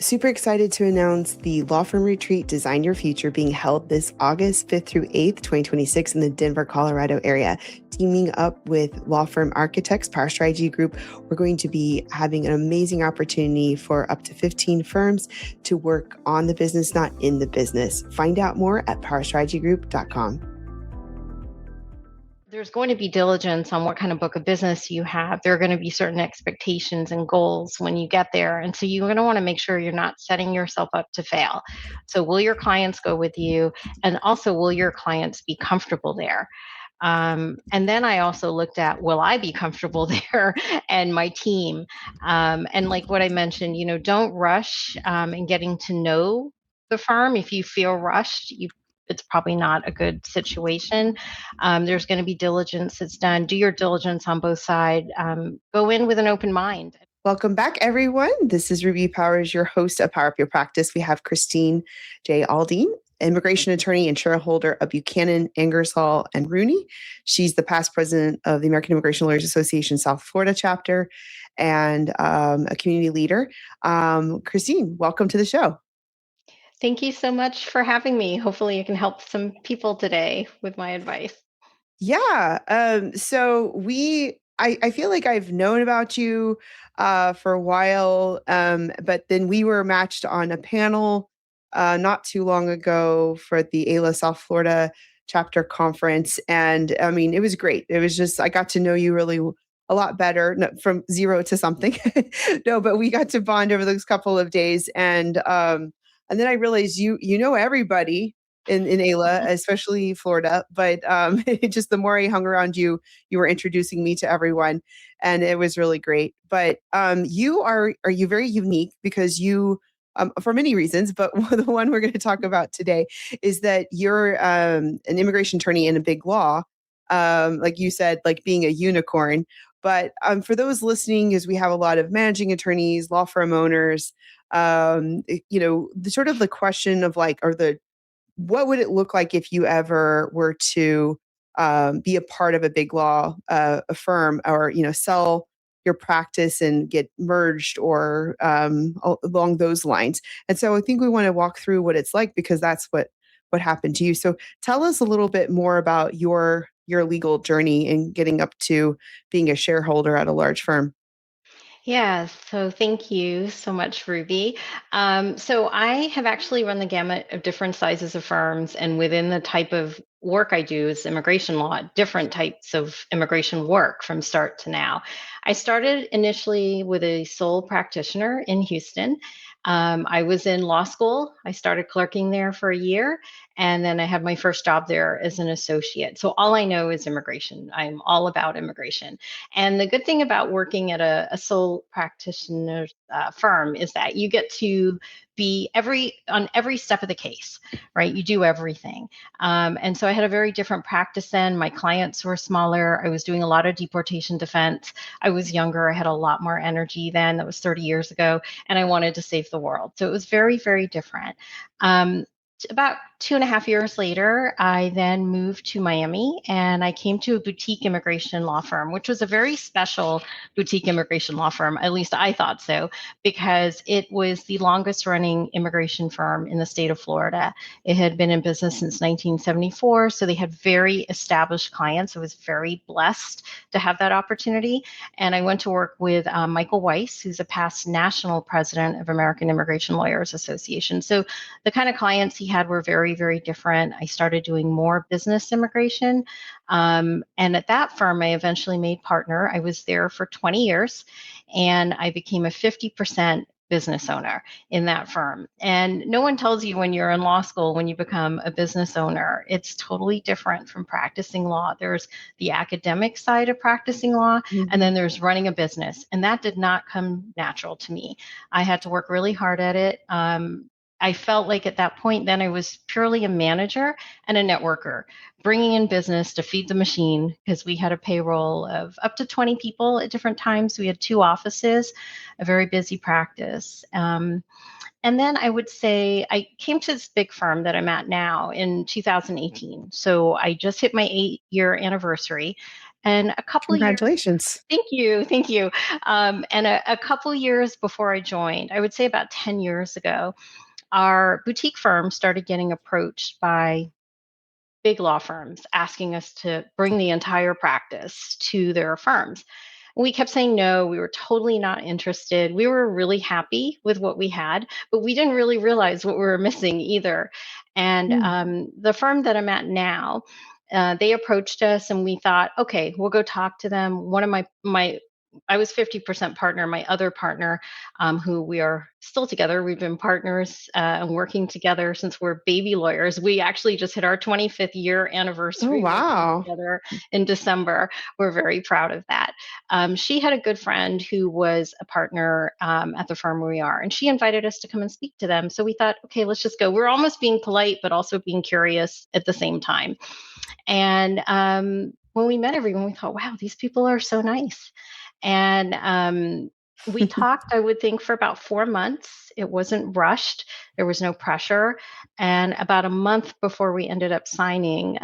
Super excited to announce the Law Firm Retreat Design Your Future being held this August 5th through 8th, 2026 in the Denver, Colorado area. Teaming up with law firm architects, Power Strategy Group, we're going to be having an amazing opportunity for up to 15 firms to work on the business, not in the business. Find out more at powerstrategygroup.com. There's going to be diligence on what kind of book of business you have. There are going to be certain expectations and goals when you get there. And so you're going to want to make sure you're not setting yourself up to fail. So will your clients go with you? And also, will your clients be comfortable there? And then I also looked at, will I be comfortable there and my team? And like what I mentioned, don't rush in getting to know the firm. If you feel rushed, it's probably not a good situation. There's going to be diligence that's done. Do your diligence on both sides. Go in with an open mind. Welcome back, everyone. This is Ruby Powers, your host of Power Up Your Practice. We have Christine J. Alden, immigration attorney and shareholder of Buchanan, Ingersoll, and Rooney. She's the past president of the American Immigration Lawyers Association South Florida chapter and a community leader. Christine, welcome to the show. Thank you so much for having me. Hopefully, I can help some people today with my advice. Yeah. I feel like I've known about you for a while, but then we were matched on a panel not too long ago for the AILA South Florida chapter conference. And I mean, it was great. It was just, I got to know you really a lot better, from zero to something. No, but we got to bond over those couple of days. And then I realized you know everybody in AILA, especially Florida. But just the more I hung around you, you were introducing me to everyone, and it was really great. But are you very unique because you, for many reasons, but the one we're going to talk about today is that you're an immigration attorney in a big law, like you said, like being a unicorn. But for those listening, as we have a lot of managing attorneys, law firm owners, the sort of the question of like, what would it look like if you ever were to be a part of a big law a firm, or sell your practice and get merged, or along those lines? And so I think we want to walk through what it's like, because that's what happened to you. So tell us a little bit more about your legal journey and getting up to being a shareholder at a large firm. Yeah, so thank you so much, Ruby. So I have actually run the gamut of different sizes of firms, and within the type of work I do is immigration law, different types of immigration work from start to now. I started initially with a sole practitioner in Houston. I was in law school. I started clerking there for a year, and then I had my first job there as an associate. So all I know is immigration. I'm all about immigration. And the good thing about working at a sole practitioner firm is that you get to be on every step of the case, right? You do everything. And so I had a very different practice then. My clients were smaller. I was doing a lot of deportation defense. I was younger. I had a lot more energy then. That was 30 years ago. And I wanted to save the world. So it was very, very different. About 2.5 years later, I then moved to Miami, and I came to a boutique immigration law firm, which was a very special boutique immigration law firm. At least I thought so, because it was the longest running immigration firm in the state of Florida. It had been in business since 1974, so they had very established clients. I was very blessed to have that opportunity. And I went to work with Michael Weiss, who's a past national president of American Immigration Lawyers Association. So the kind of clients he had were very, very different. I started doing more business immigration. And at that firm, I eventually made partner. I was there for 20 years, and I became a 50% business owner in that firm. And no one tells you when you're in law school, when you become a business owner, it's totally different from practicing law. There's the academic side of practicing law, and then there's running a business. And that did not come natural to me. I had to work really hard at it. I felt like at that point, then I was purely a manager and a networker, bringing in business to feed the machine, because we had a payroll of up to 20 people at different times. We had 2 offices, a very busy practice. And then I would say I came to this big firm that I'm at now in 2018. So I just hit my 8-year anniversary. And a couple years, Congratulations. thank you. And a couple years before I joined, I would say about 10 years ago, our boutique firm started getting approached by big law firms asking us to bring the entire practice to their firms. We kept saying no. We were totally not interested. We were really happy with what we had, but we didn't really realize what we were missing either. And Mm. the firm that I'm at now, they approached us, and we thought, okay, we'll go talk to them. One of my I was 50% partner. My other partner, who we are still together, we've been partners and working together since we're baby lawyers. We actually just hit our 25th year Oh, anniversary working wow. together in December. We're very proud of that. She had a good friend who was a partner at the firm where we are, and she invited us to come and speak to them. So we thought, okay, let's just go. We're almost being polite, but also being curious at the same time. And when we met everyone, we thought, wow, these people are so nice. And we talked, I would think, for about 4 months. It wasn't rushed, there was no pressure. And about a month before we ended up signing,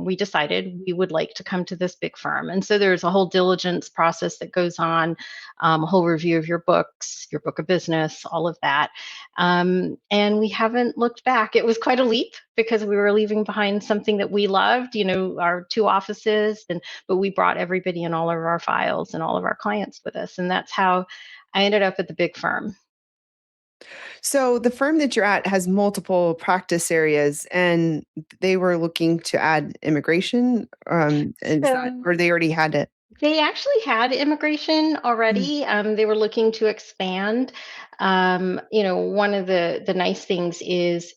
we decided we would like to come to this big firm. And so there's a whole diligence process that goes on, a whole review of your books, your book of business, all of that. And we haven't looked back. It was quite a leap because we were leaving behind something that we loved, our two offices, but we brought everybody and all of our files and all of our clients with us. And that's how I ended up at the big firm. So the firm that you're at has multiple practice areas, and they were looking to add immigration. Is that, So or they already had it? they actually had immigration Mm, already. They were looking to expand. One of the nice things is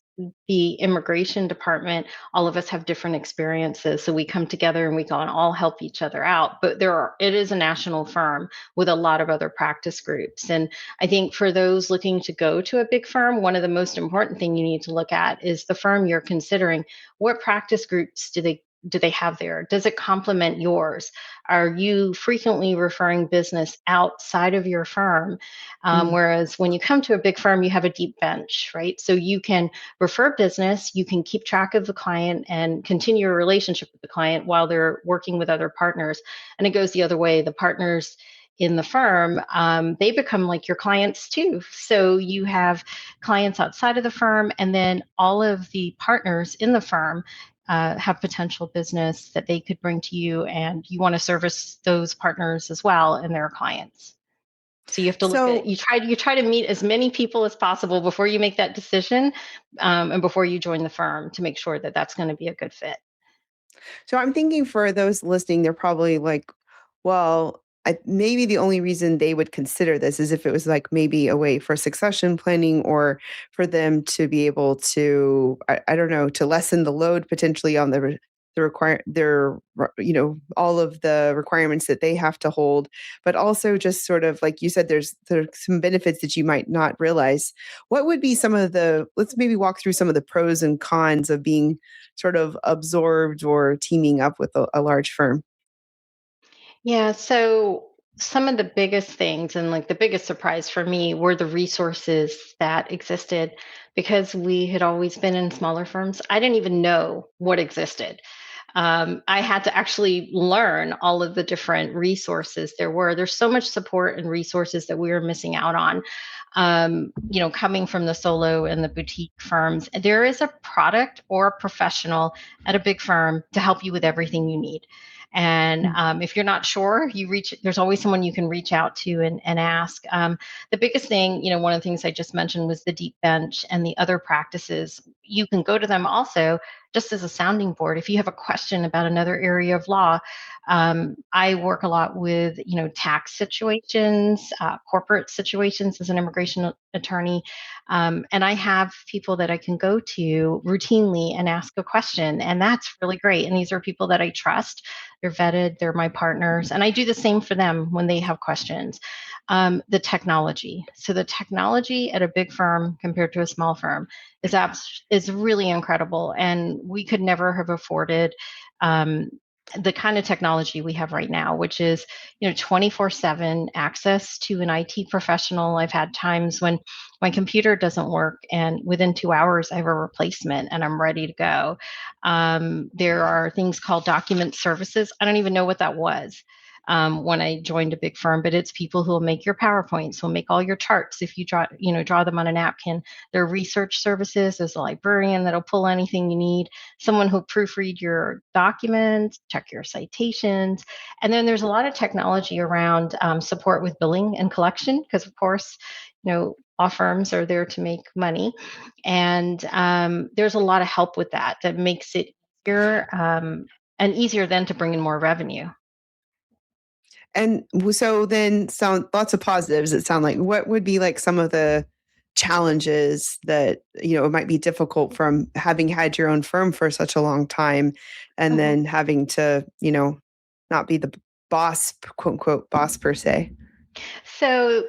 the immigration department. All of us have different experiences, so we come together and we can all help each other out. But it is a national firm with a lot of other practice groups, and I think for those looking to go to a big firm, one of the most important thing you need to look at is the firm you're considering. What practice groups do they have there? Does it complement yours? Are you frequently referring business outside of your firm? mm. Whereas when you come to a big firm, you have a deep bench, right? So you can refer business, you can keep track of the client and continue a relationship with the client while they're working with other partners. And it goes the other way. The partners in the firm, they become like your clients too. So you have clients outside of the firm, and then all of the partners in the firm have potential business that they could bring to you, and you want to service those partners as well and their clients. So you have to look at So you try to meet as many people as possible before you make that decision, and before you join the firm to make sure that that's going to be a good fit. So I'm thinking for those listening, they're probably like, well, maybe the only reason they would consider this is if it was like maybe a way for succession planning or for them to be able to, I don't know, to lessen the load potentially on the require all of the requirements that they have to hold, but also just sort of like you said, there's some benefits that you might not realize. What would be some of the, let's maybe walk through some of the pros and cons of being sort of absorbed or teaming up with a large firm? Yeah, so some of the biggest things and like the biggest surprise for me were the resources that existed because we had always been in smaller firms. I didn't even know what existed. I had to actually learn all of the different resources there were. There's so much support and resources that we were missing out on. Coming from the solo and the boutique firms, there is a product or a professional at a big firm to help you with everything you need. And Mm. if you're not sure, there's always someone you can reach out to and ask. The biggest thing, one of the things I just mentioned was the deep bench and the other practices. You can go to them also just as a sounding board. If you have a question about another area of law, I work a lot with, tax situations, corporate situations as an immigration attorney. And I have people that I can go to routinely and ask a question. And that's really great. And these are people that I trust. They're vetted, they're my partners. And I do the same for them when they have questions. The technology. So the technology at a big firm compared to a small firm is really incredible. And we could never have afforded the kind of technology we have right now, which is, 24/7 access to an IT professional. I've had times when my computer doesn't work, and within 2 hours, I have a replacement and I'm ready to go. There are things called document services. I don't even know what that was. When I joined a big firm, but it's people who will make your PowerPoints, will make all your charts if you draw them on a napkin. There are research services. There's a librarian that'll pull anything you need, someone who'll proofread your documents, check your citations. And then there's a lot of technology around support with billing and collection, because of course, law firms are there to make money. And there's a lot of help with that makes it easier, and easier then to bring in more revenue. And so then sound lots of positives. It sound like what would be like some of the challenges that, it might be difficult from having had your own firm for such a long time and Mhm. then having to, not be the boss, quote unquote, boss per se. So,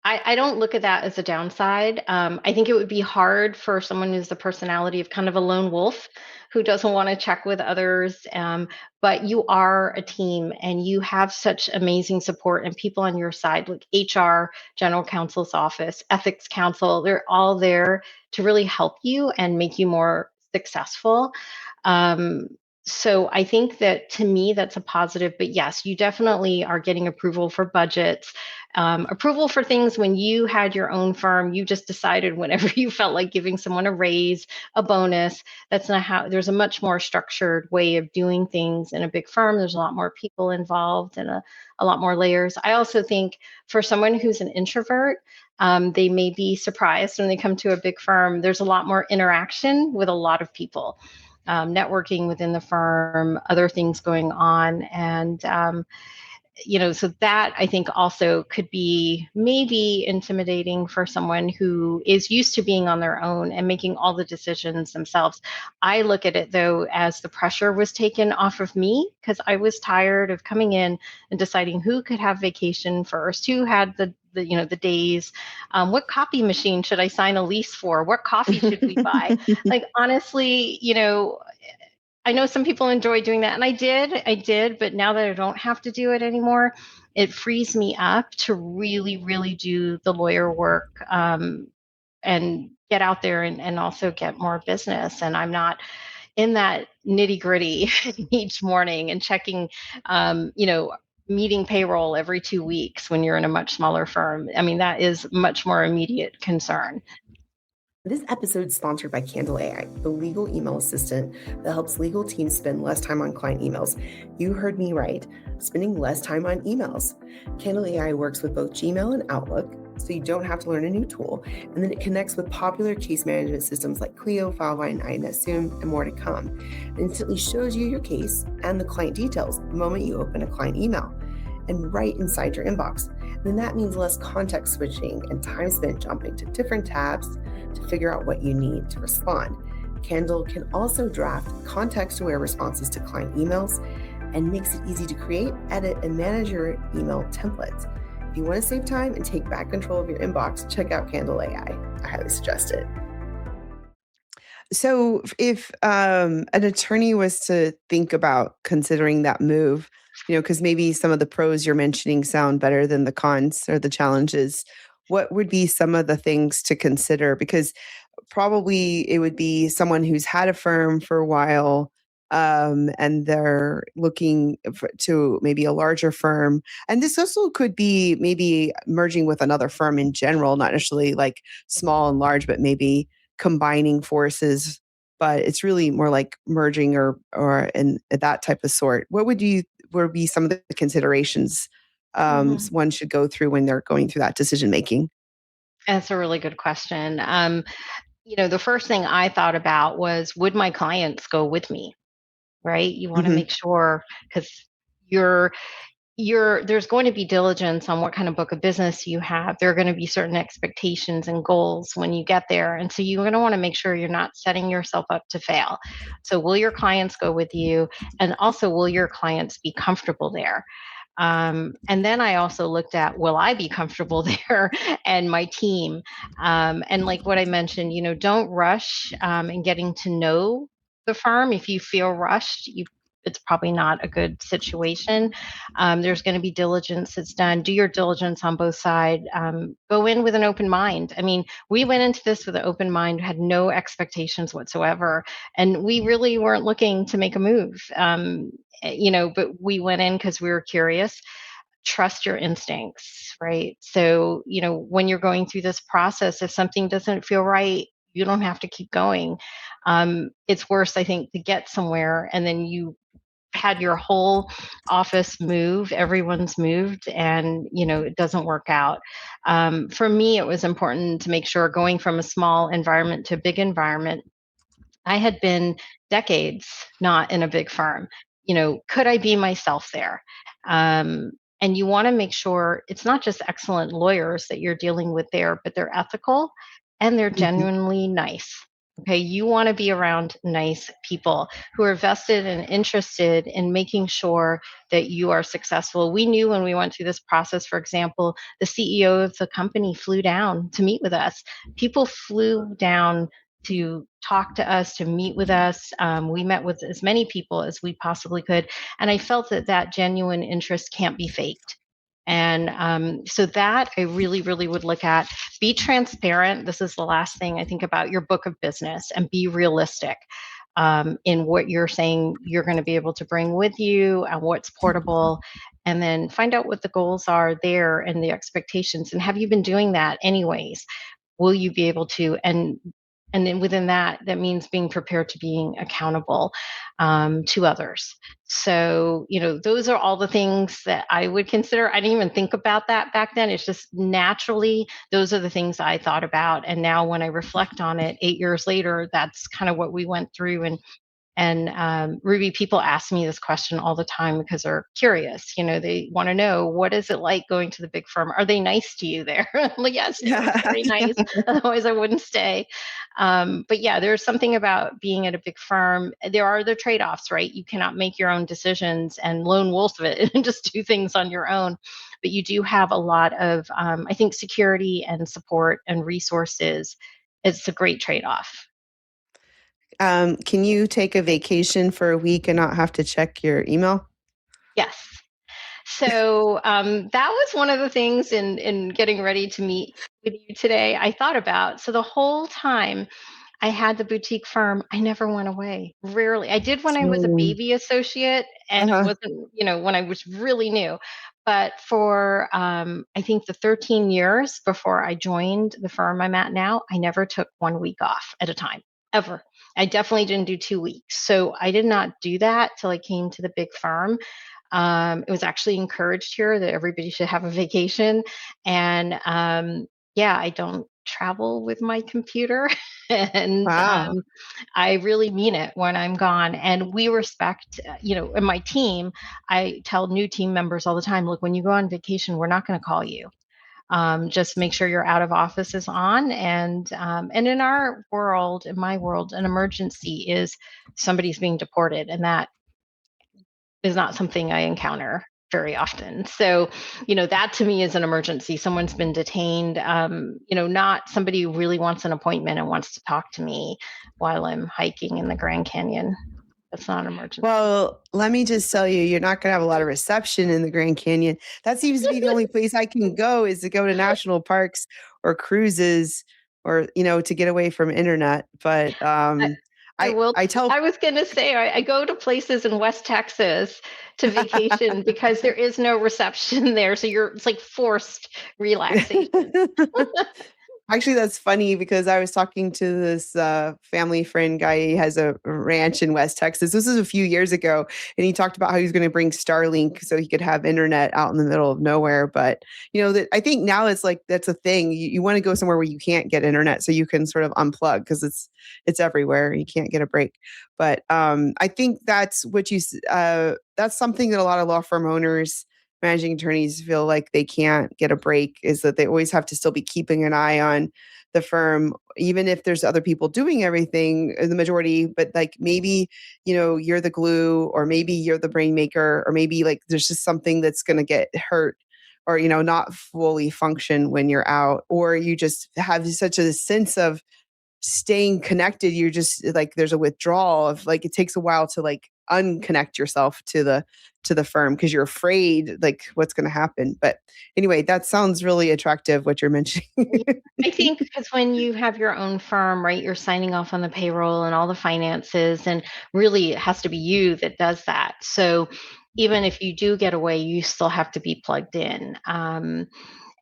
I don't look at that as a downside. I think it would be hard for someone who's the personality of kind of a lone wolf who doesn't want to check with others. But you are a team and you have such amazing support and people on your side, like HR, general counsel's office, ethics counsel. They're all there to really help you and make you more successful. Um, so I think that to me, that's a positive. But yes, you definitely are getting approval for budgets, approval for things when you had your own firm. You just decided whenever you felt like giving someone a raise, a bonus. That's not how, there's a much more structured way of doing things in a big firm. There's a lot more people involved and a lot more layers. I also think for someone who's an introvert, they may be surprised when they come to a big firm. There's a lot more interaction with a lot of people, networking within the firm, other things going on. And so that I think also could be maybe intimidating for someone who is used to being on their own and making all the decisions themselves. I look at it though as the pressure was taken off of me, because I was tired of coming in and deciding who could have vacation first, who had the days, what copy machine should I sign a lease for, what coffee should we buy. Like honestly, I know some people enjoy doing that, and I did, but now that I don't have to do it anymore, it frees me up to really, really do the lawyer work, and get out there and also get more business. And I'm not in that nitty gritty each morning and checking, meeting payroll every 2 weeks when you're in a much smaller firm. I mean, that is much more immediate concern. This episode is sponsored by Candle AI, the legal email assistant that helps legal teams spend less time on client emails. You heard me right, spending less time on emails. Candle AI works with both Gmail and Outlook, so you don't have to learn a new tool, and then it connects with popular case management systems like Clio, Filevine, INSSoom, and more to come. It instantly shows you your case and the client details the moment you open a client email, and right inside your inbox. Then that means less context switching and time spent jumping to different tabs to figure out what you need to respond. Candle can also draft context-aware responses to client emails and makes it easy to create, edit, and manage your email templates. If you want to save time and take back control of your inbox, check out Candle AI. I highly suggest it. So, if an attorney was to think about considering that move, because maybe some of the pros you're mentioning sound better than the cons or the challenges, what would be some of the things to consider? Because probably it would be someone who's had a firm for a while, and they're looking to maybe a larger firm. And this also could be maybe merging with another firm in general, not necessarily like small and large, but maybe combining forces. But it's really more like merging or in that type of sort. What would be some of the considerations Mhm. one should go through when they're going through that decision making? That's a really good question. The first thing I thought about was, would my clients go with me? Right? You want to Hmm. make sure, because you're there's going to be diligence on what kind of book of business you have. There are going to be certain expectations and goals when you get there. And so you're going to want to make sure you're not setting yourself up to fail. So will your clients go with you? And also, will your clients be comfortable there? And then I also looked at, will I be comfortable there and my team? And like what I mentioned, don't rush in getting to know the firm. If you feel rushed, you it's probably not a good situation. There's going to be diligence that's done. Do your diligence on both sides. Go in with an open mind. I mean, we went into this with an open mind, had no expectations whatsoever, and we really weren't looking to make a move. But we went in because we were curious. Trust your instincts, right? So, when you're going through this process, if something doesn't feel right, you don't have to keep going. It's worse, I think, to get somewhere and then you had your whole office move, everyone's moved, and it doesn't work out. For me, it was important to make sure going from a small environment to a big environment. I had been decades not in a big firm. Could I be myself there? Um, and you want to make sure it's not just excellent lawyers that you're dealing with there, but they're ethical and they're Mhm. genuinely nice. Okay, you want to be around nice people who are vested and interested in making sure that you are successful. We knew when we went through this process, for example, the CEO of the company flew down to meet with us. People flew down to talk to us, to meet with us. We met with as many people as we possibly could. And I felt that that genuine interest can't be faked. And so that I really, really would look at. Be transparent. This is the last thing I think about your book of business, and be realistic in what you're saying you're going to be able to bring with you and what's portable. And then find out what the goals are there and the expectations. And have you been doing that anyways? Will you be able to? And then within that, that means being prepared to being accountable to others. So, those are all the things that I would consider. I didn't even think about that back then. It's just naturally, those are the things I thought about. And now when I reflect on it 8 years later, that's kind of what we went through. And Ruby, people ask me this question all the time because they're curious. They want to know, what is it like going to the big firm? Are they nice to you there? I'm like, yes, they are very nice. Otherwise, I wouldn't stay. But yeah, there's something about being at a big firm. There are the trade offs, right? You cannot make your own decisions and lone wolf it and just do things on your own. But you do have a lot of, I think, security and support and resources. It's a great trade off. Can you take a vacation for a week and not have to check your email? Yes. So that was one of the things in getting ready to meet with you today I thought about. So the whole time I had the boutique firm, I never went away. Rarely. I did when I was a Mm. baby associate, and it Uh-huh. wasn't, when I was really new. But for I think the 13 years before I joined the firm I'm at now, I never took 1 week off at a time, ever. I definitely didn't do 2 weeks. So I did not do that till I came to the big firm. It was actually encouraged here that everybody should have a vacation. And yeah, I don't travel with my computer. and Wow. I really mean it when I'm gone. And we respect, in my team, I tell new team members all the time, look, when you go on vacation, we're not going to call you. Just make sure your out of office is on. And in our world, in my world, an emergency is somebody's being deported, and that is not something I encounter very often. So, that to me is an emergency. Someone's been detained, not somebody who really wants an appointment and wants to talk to me while I'm hiking in the Grand Canyon. That's not an emergency. Well, let me just tell you, you're not gonna have a lot of reception in the Grand Canyon. That seems to be the only place I can go is to go to national parks or cruises or, to get away from internet. But, I, I will. I tell I was going to say, I go to places in West Texas to vacation because there is no reception there. So it's like forced relaxation. Actually, that's funny because I was talking to this family friend guy. He has a ranch in West Texas. This is a few years ago, and he talked about how he was going to bring Starlink so he could have internet out in the middle of nowhere. But that I think now it's like that's a thing. You want to go somewhere where you can't get internet, so you can sort of unplug because it's everywhere. You can't get a break. But I think that's what that's something that a lot of law firm owners, managing attorneys feel like they can't get a break, is that they always have to still be keeping an eye on the firm, even if there's other people doing everything, the majority, but like maybe, you're the glue, or maybe you're the brain maker, or maybe like there's just something that's going to get hurt or, not fully function when you're out, or you just have such a sense of staying connected. You're just like, there's a withdrawal of like, it takes a while to like unconnect yourself to the firm because you're afraid like what's going to happen. But anyway, that sounds really attractive what you're mentioning. Yeah, I think because when you have your own firm, right, you're signing off on the payroll and all the finances, and really it has to be you that does that. So even if you do get away, you still have to be plugged in.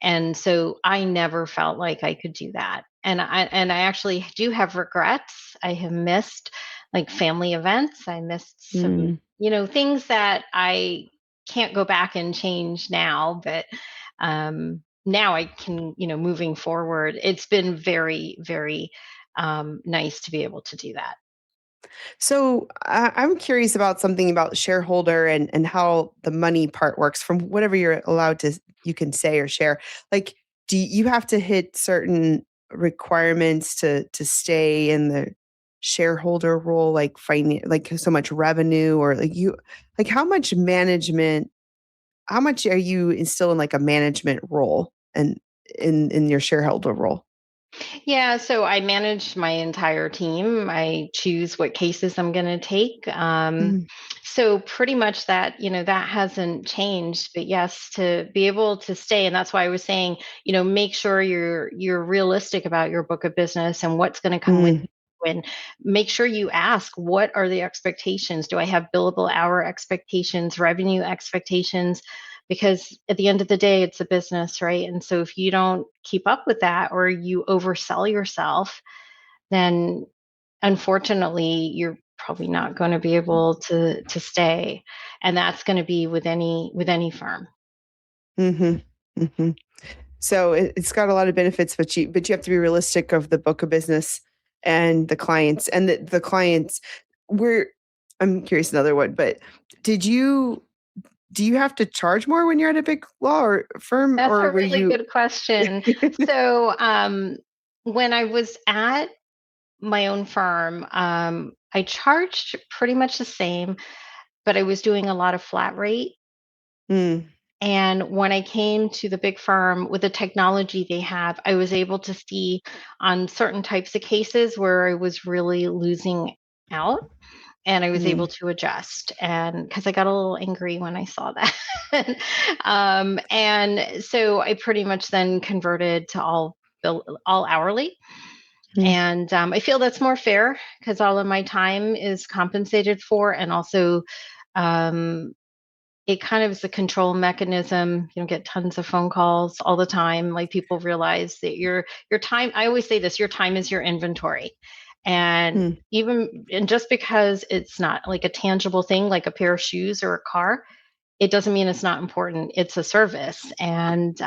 And so I never felt like I could do that. And I actually do have regrets. I have missed like family events. I missed some, Mm, things that I can't go back and change now, but now I can, moving forward, it's been very, very nice to be able to do that. so I'm curious about something about shareholder and how the money part works from whatever you're allowed to you can say or share. Like, do you have to hit certain requirements to stay in the shareholder role, like like so much revenue or like you like how much management? How much are you still in like a management role and in your shareholder role? Yeah, so I manage my entire team. I choose what cases I'm going to take. Mhm, So pretty much that, that hasn't changed. But yes, to be able to stay, and that's why I was saying, make sure you're realistic about your book of business and what's going to come with mm, you. And make sure you ask, what are the expectations? Do I have billable hour expectations, revenue expectations? Because at the end of the day, it's a business, right? And so if you don't keep up with that or you oversell yourself, then unfortunately you're probably not going to be able to stay. And that's going to be with any firm. mhm, mhm. So it's got a lot of benefits, but you have to be realistic of the book of business and the clients and the clients. Were I'm curious another one, but did you do you have to charge more when you're at a big law or firm, That's or a were really you? good question. So when I was at my own firm, I charged pretty much the same, but I was doing a lot of flat rate. Mm, And when I came to the big firm with the technology they have, I was able to see on certain types of cases where I was really losing out, and I was able mm, to adjust. And because I got a little angry when I saw that. And so I pretty much then converted to all hourly. mm, And I feel that's more fair because all of my time is compensated for. And also, um, it kind of is a control mechanism. You don't get tons of phone calls all the time. Like people realize that your time, I always say this, your time is your inventory. And mm, and just because it's not like a tangible thing like a pair of shoes or a car, it doesn't mean it's not important. It's a service. And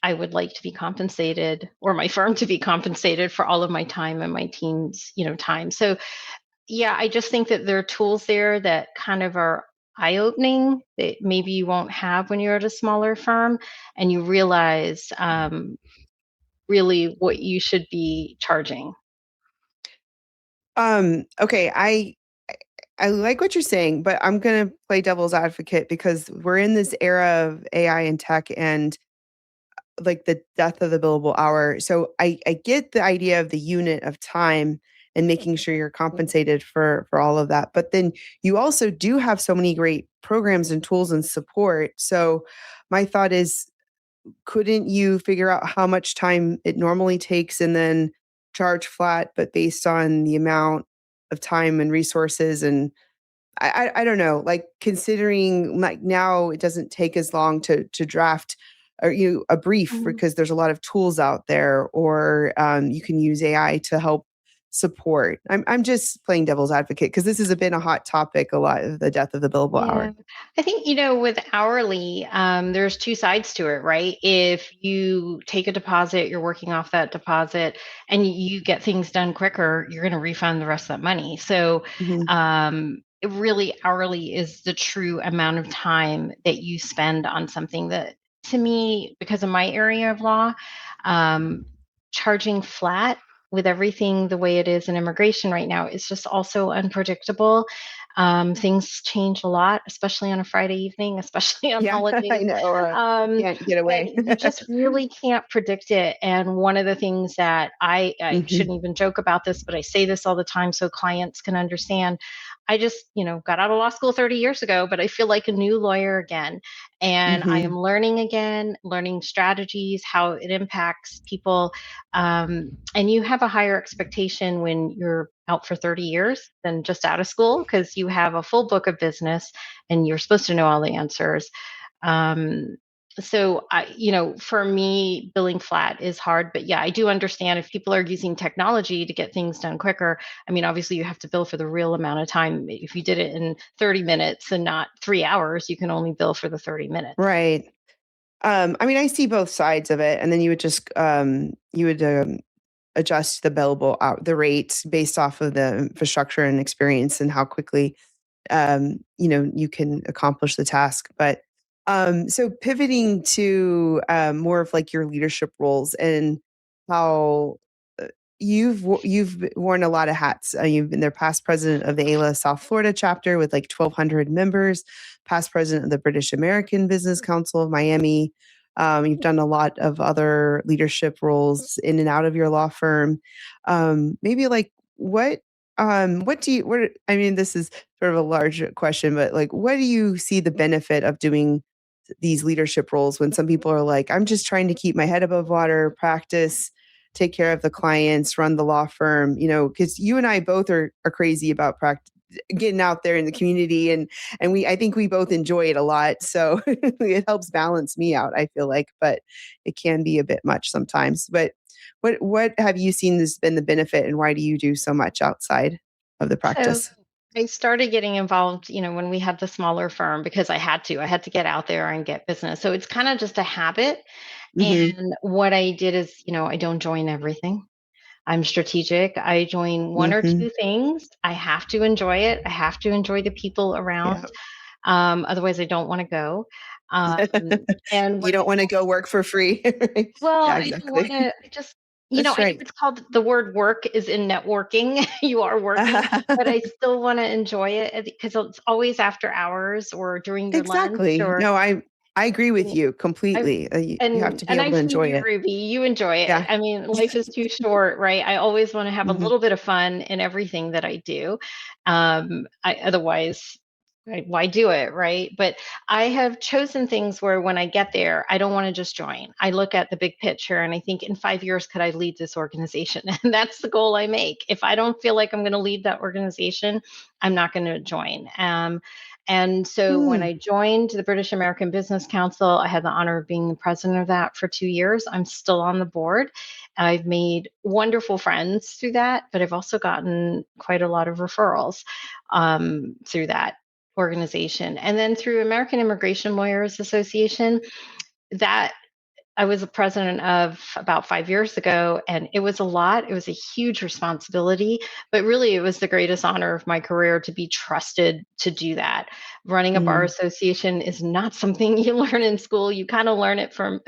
I would like to be compensated, or my firm to be compensated for all of my time and my team's, time. So yeah, I just think that there are tools there that kind of are eye-opening that maybe you won't have when you're at a smaller firm, and you realize really what you should be charging. okay, I like what you're saying, but I'm gonna play devil's advocate because we're in this era of AI and tech and like the death of the billable hour. So I get the idea of the unit of time and making sure you're compensated for all of that. But then you also do have so many great programs and tools and support. So my thought is, couldn't you figure out how much time it normally takes and then charge flat, but based on the amount of time and resources and I don't know, like considering like now it doesn't take as long to draft or a brief Mhm. because there's a lot of tools out there, or you can use AI to help support. I'm just playing devil's advocate because this has been a hot topic a lot of the death of the billable Yeah, hour. I think, with hourly, there's two sides to it, right? If you take a deposit, you're working off that deposit, and you get things done quicker, you're going to refund the rest of that money. So, Mhm, it really hourly is the true amount of time that you spend on something that, to me, because of my area of law, um, charging flat with everything the way it is in immigration right now is just also unpredictable. Things change a lot, especially on a Friday evening, especially on Yeah, I holidays. know. Um, Can't get and away. you just really can't predict it. And one of the things that I Hmm. shouldn't even joke about this, but I say this all the time so clients can understand. I just, got out of law school 30 years ago, but I feel like a new lawyer again. And I am Hmm. learning again, learning strategies, how it impacts people. And you have a higher expectation when you're out for 30 years than just out of school because you have a full book of business and you're supposed to know all the answers. Um, so for me, billing flat is hard, but yeah, I do understand if people are using technology to get things done quicker. I mean, obviously you have to bill for the real amount of time. If you did it in 30 minutes and not 3 hours, you can only bill for the 30 minutes. Right. I mean, I see both sides of it, and then you would adjust the billable out the rates based off of the infrastructure and experience and how quickly you can accomplish the task. But so pivoting to more of like your leadership roles and how you've worn a lot of hats. You've been their past president of the ALA South Florida chapter with like 1,200 members, past president of the British American Business Council of Miami. You've done a lot of other leadership roles in and out of your law firm. Maybe like what do you what I mean, this is sort of a large question, but like what do you see the benefit of doing these leadership roles when some people are like, I'm just trying to keep my head above water, practice, take care of the clients, run the law firm, because you and I both are crazy about practice getting out there in the community and I think we both enjoy it a lot. So it helps balance me out, I feel like, but it can be a bit much sometimes. But what have you seen has been the benefit and why do you do so much outside of the So practice? I started getting involved, when we had the smaller firm because I had to. I had to get out there and get business. So it's kind of just a habit. Hmm. And what I did is, I don't join everything. I'm strategic. I join one or Hmm. two things. I have to enjoy it. I have to enjoy the people around. Yeah. Otherwise, I don't want to go. Um, and You when don't want to go work for free. well, Yeah, I don't want exactly. to. I just, That's I know right. it's called the word work is in networking. You are working, but I still want to enjoy it because it's always after hours or during your lunch Exactly. or No, I agree with you I completely. You have to be and able I to see enjoy you, it. Ruby. You enjoy it. Yeah. I mean, life is too short, right? I always want to have a Hmm. little bit of fun in everything that I do. Otherwise, right, why do it, right? But I have chosen things where when I get there, I don't want to just join. I look at the big picture and I think in 5 years, could I lead this organization? And that's the goal I make. If I don't feel like I'm going to lead that organization, I'm not going to join. And so when Mm. I joined the British American Business Council, I had the honor of being the president of that for 2 years. I'm still on the board. I've made wonderful friends through that, but I've also gotten quite a lot of referrals through that organization. And then through American Immigration Lawyers Association, that I was a president of about 5 years ago, and it was a lot. It was a huge responsibility, but really, it was the greatest honor of my career to be trusted to do that. Running a bar Mm. association is not something you learn in school. You kind of learn it from,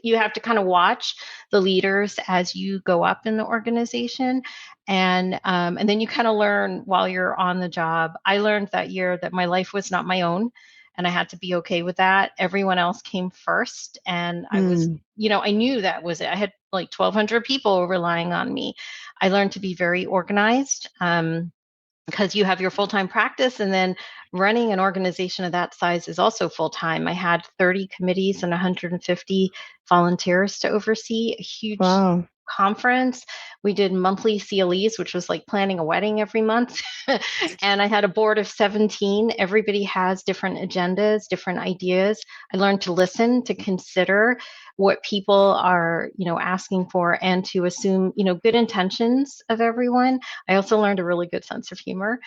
you have to kind of watch the leaders as you go up in the organization. And then you kind of learn while you're on the job. I learned that year that my life was not my own and I had to be okay with that. Everyone else came first, and I was, Mm. I knew that was it. I had like 1,200 people relying on me. I learned to be very organized. Because you have your full-time practice and then running an organization of that size is also full-time. I had 30 committees and 150 volunteers to oversee a huge Wow. conference. We did monthly CLEs, which was like planning a wedding every month. And I had a board of 17. Everybody has different agendas, different ideas. I learned to listen, to consider what people are, asking for and to assume, good intentions of everyone. I also learned a really good sense of humor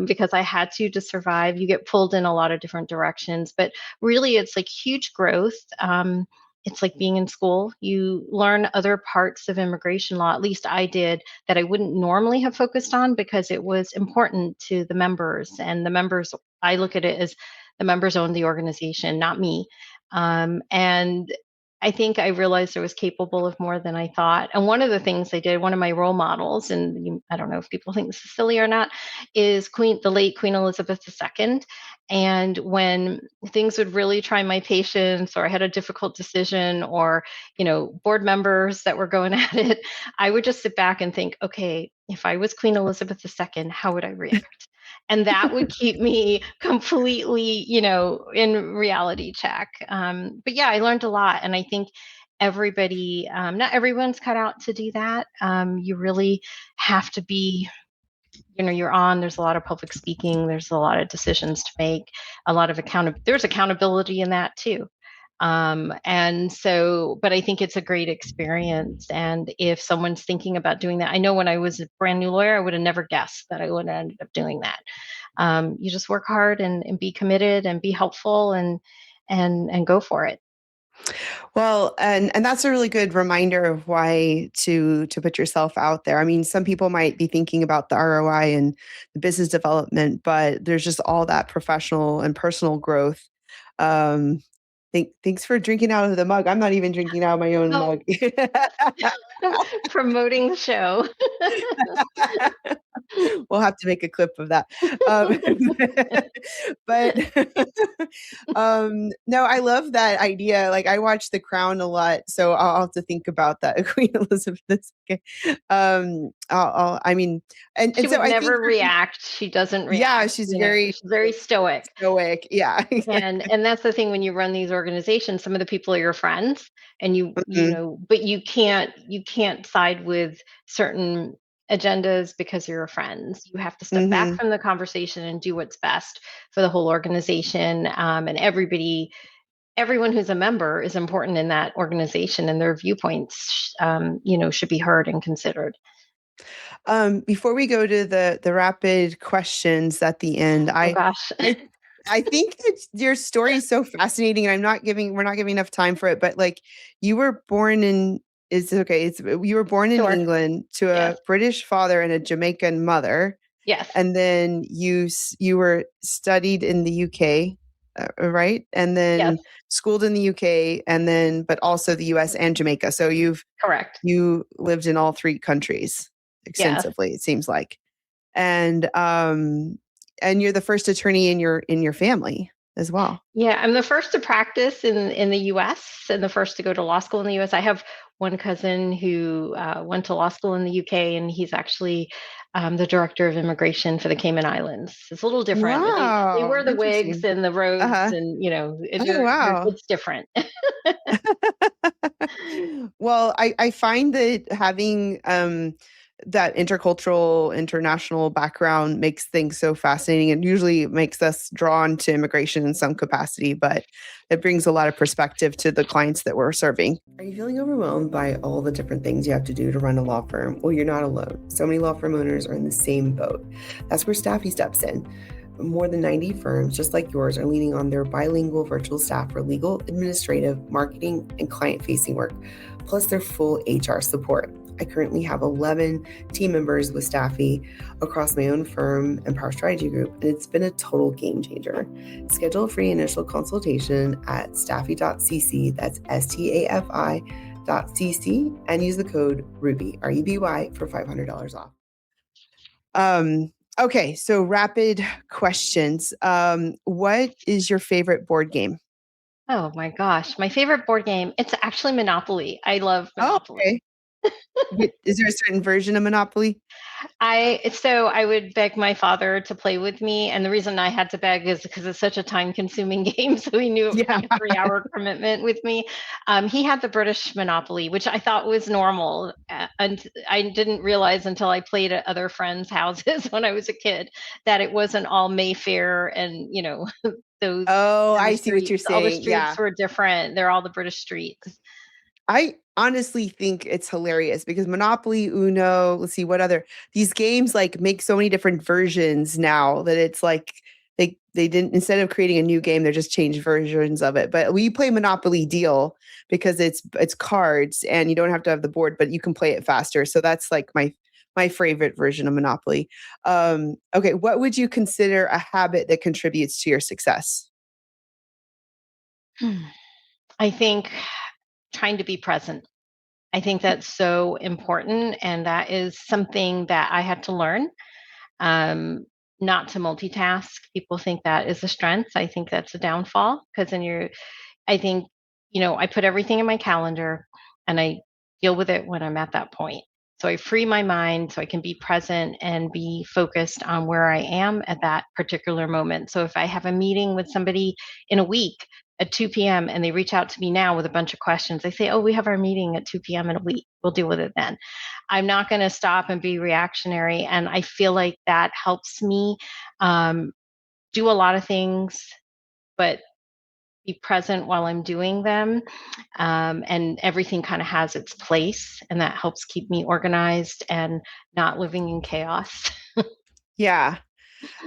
because I had to survive. You get pulled in a lot of different directions, but really it's like huge growth. It's like being in school. You learn other parts of immigration law, at least I did, that I wouldn't normally have focused on because it was important to the members. And the members, I look at it as the members own the organization, not me. And I think I realized I was capable of more than I thought. And one of the things I did, one of my role models, and I don't know if people think this is silly or not, is the late Queen Elizabeth II. And when things would really try my patience, or I had a difficult decision, or board members that were going at it, I would just sit back and think, okay, if I was Queen Elizabeth II, how would I react? And that would keep me completely, in reality check. But yeah, I learned a lot, and I think everybody, not everyone's cut out to do that. You really have to be, there's a lot of public speaking, there's a lot of decisions to make, a lot of there's accountability in that too. And so, but I think it's a great experience. And if someone's thinking about doing that, I know when I was a brand new lawyer, I would have never guessed that I would have ended up doing that. You just work hard and be committed and be helpful and go for it. Well, and that's a really good reminder of why to put yourself out there. I mean, some people might be thinking about the ROI and the business development, but there's just all that professional and personal growth. Um, thanks for drinking out of the mug. I'm not even drinking out of my own Oh, mug. promoting the show. We'll have to make a clip of that. Um, but no, I love that idea. Like I watch The Crown a lot, so I'll have to think about that. Queen Elizabeth II. I mean, She and so would I think never react. She doesn't yeah, react. she's She's very stoic. stoic. Yeah. And that's the thing when you run these organizations, some of the people are your friends, and Mhm, but you can't side with certain agendas because you're friends. You have to step back mhm. from the conversation and do what's best for the whole organization. And everyone who's a member is important in that organization, and their viewpoints, should be heard and considered. Before we go to the rapid questions at the end, Oh gosh. I I think that your story is so fascinating, and we're not giving enough time for it. But like, you were born in it's okay. It's you were born in Sure. England to Yes. a British father and a Jamaican mother, Yes. and then you were studied in the UK, right? And Yes. then schooled in the UK, and then but also the US and Jamaica. So Correct. you lived in all three countries Yes. extensively, it seems like. And and you're the first attorney in your family as well. Yeah, I'm the first to practice in the US and the first to go to law school in the US. I have one cousin who went to law school in the UK, and he's actually the director of immigration for the Cayman Islands. It's a little different. They Wow, wear the wigs interesting. and the robes, Uh-huh. and Oh, wow. it's different. Well, I find that having that intercultural, international background makes things so fascinating, and usually makes us drawn to immigration in some capacity, but it brings a lot of perspective to the clients that we're serving. Are you feeling overwhelmed by all the different things you have to do to run a law firm? Well, you're not alone. So many law firm owners are in the same boat. That's where Staffy steps in. More than 90 firms just like yours are leaning on their bilingual virtual staff for legal, administrative, marketing, and client-facing work, plus their full HR support. I currently have 11 team members with Staffy across my own firm and Power Strategy Group, and it's been a total game changer. Schedule a free initial consultation at staffy.cc, that's stafi.cc, and use the code RUBY, RUBY, for $500 off. Okay, so rapid questions. What is your favorite board game? Oh my gosh, my favorite board game, it's actually Monopoly. I love Oh, Monopoly. okay. Is there a certain version of Monopoly? I would beg my father to play with me, and the reason I had to beg is because it's such a time-consuming game, so he knew it was Yeah. like a 3-hour commitment with me. He had the British Monopoly, which I thought was normal, and I didn't realize until I played at other friends' houses when I was a kid that it wasn't all Mayfair and, those Oh, kind I of see what you're streets. All the saying. streets Yeah. were different. They're all the British streets. I honestly think it's hilarious because Monopoly, Uno, let's see what other these games like make so many different versions now that it's like they didn't instead of creating a new game, they're just changed versions of it. But we play Monopoly Deal because it's cards and you don't have to have the board, but you can play it faster. So that's like my favorite version of Monopoly. Okay, what would you consider a habit that contributes to your success? Hmm. I think trying to be present. I think that's so important, and that is something that I had to learn, um, not to multitask. People think that is a strength. I think that's a downfall because then I think, I put everything in my calendar and I deal with it when I'm at that point. So I free my mind so I can be present and be focused on where I am at that particular moment. So if I have a meeting with somebody in a week at 2 p.m. and they reach out to me now with a bunch of questions, I say, "Oh, we have our meeting at 2 p.m. in a week. We'll deal with it then." I'm not going to stop and be reactionary. And I feel like that helps me um, do a lot of things, but be present while I'm doing them. And everything kind of has its place. And that helps keep me organized and not living in chaos. Yeah.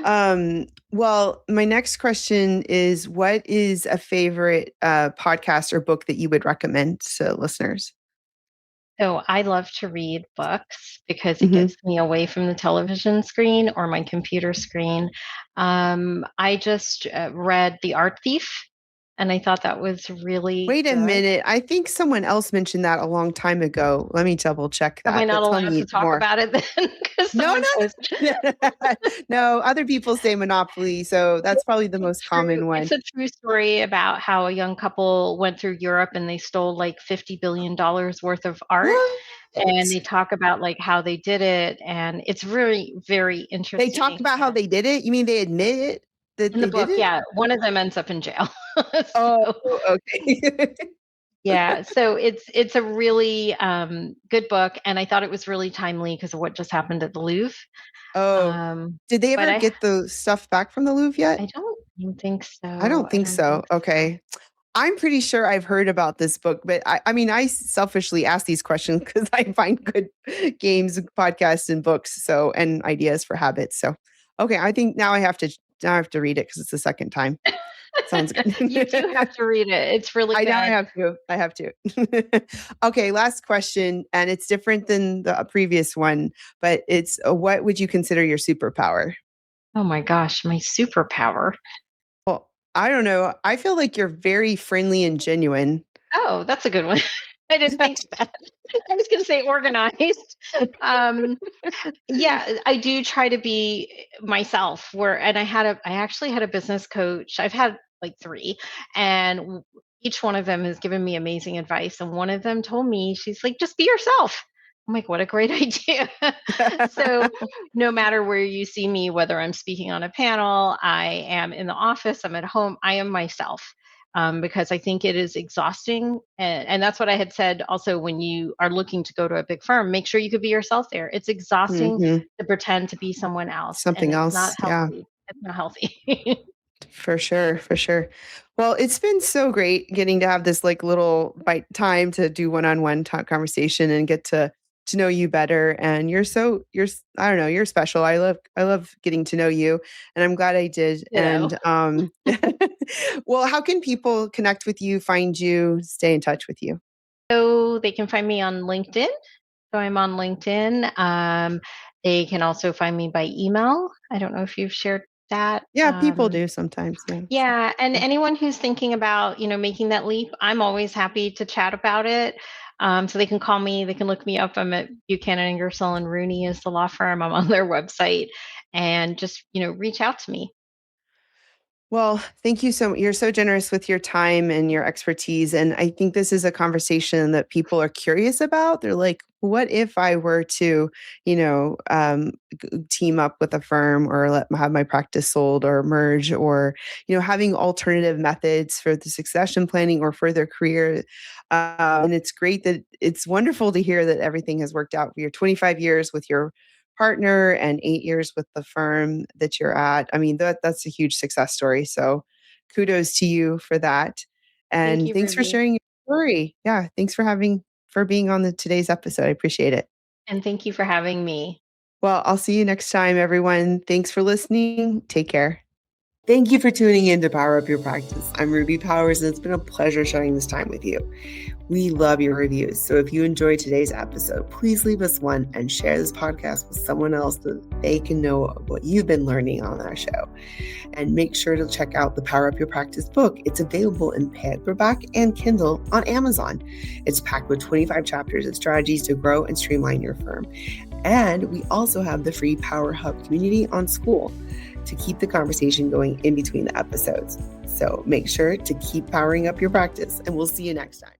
Well, my next question is, what is a favorite podcast or book that you would recommend to listeners? So I love to read books because it Hmm. gets me away from the television screen or my computer screen. I just read The Art Thief, and I thought that was really Wait a good. minute. I think someone else mentioned that a long time ago. Let me double check Am I that. not But tell allowed to me talk more. about it then? Because No, someone says no, no. No, other people say Monopoly. So that's probably the most true. common one. It's a true story about how a young couple went through Europe and they stole like $50 billion worth of art. And What? they talk about like how they did it, and it's really very They talk interesting. about how And they did it? You mean they admit it that in the they did book, it? yeah, one of them ends up in jail. Oh, So okay. yeah, so it's a really good book, and I thought it was really timely because of what just happened at the Louvre. Oh, Um, did they but ever get the stuff back from the Louvre yet? I don't even think I so. don't I think don't so. think so. Okay. I'm pretty sure I've heard about this book, but I mean, I selfishly ask these questions because I find good games, podcasts, and books. So, and ideas for habits. So, okay. I think now I have to read it because it's the second time. Sounds You do good. have to read it. It's really I now I good. have to. I have to. Okay. Last question. And it's different than the previous one, but it's what would you consider your superpower? Oh my gosh, my superpower. Well, I don't know. I feel like you're very friendly and genuine. Oh, that's a good one. I didn't think of that. I was going to say organized. Um, yeah, I do try to be myself. And I actually had a business coach. I've had like three, and each one of them has given me amazing advice. And one of them told me, she's like, just be yourself. I'm like, what a great idea. So, no matter where you see me, whether I'm speaking on a panel, I am in the office, I'm at home, I am myself. Because I think it is exhausting. And that's what I had said also when you are looking to go to a big firm, make sure you could be yourself there. It's exhausting Hmm. to pretend to be someone else, and Something it's not else. Yeah. healthy. It's not healthy. For sure, for sure. Well, it's been so great getting to have this like little bite time to do one-on-one talk conversation and get to know you better. And I don't know, you're special. I love getting to know you, and I'm glad I did. You know. And well, how can people connect with you, find you, stay in touch with you? So they can find me on LinkedIn. So I'm on LinkedIn. They can also find me by email. I don't know if you've shared that. Yeah, people do sometimes. Yeah. So, Yeah, and yeah. anyone who's thinking about, making that leap, I'm always happy to chat about it. So they can call me, they can look me up. I'm at Buchanan Ingersoll and Rooney is the law firm. I'm on their website, and just, reach out to me. Well, thank you so much. You're so generous with your time and your expertise. And I think this is a conversation that people are curious about. They're like, what if I were to, team up with a firm or have my practice sold or merge or, having alternative methods for the succession planning or for their career. And it's wonderful to hear that everything has worked out for your 25 years with your partner and 8 years with the firm that you're at. I mean, that's a huge success story. So kudos to you for that. Thank And you, thanks for Ruby. sharing your story. Yeah. Thanks for being on today's episode. I appreciate it. And thank you for having me. Well, I'll see you next time, everyone. Thanks for listening. Take care. Thank you for tuning in to Power Up Your Practice. I'm Ruby Powers, and it's been a pleasure sharing this time with you. We love your reviews. So if you enjoyed today's episode, please leave us one and share this podcast with someone else so that they can know what you've been learning on our show. And make sure to check out the Power Up Your Practice book. It's available in paperback and Kindle on Amazon. It's packed with 25 chapters of strategies to grow and streamline your firm. And we also have the free Power Hub community on School to keep the conversation going in between the episodes. So make sure to keep powering up your practice, and we'll see you next time.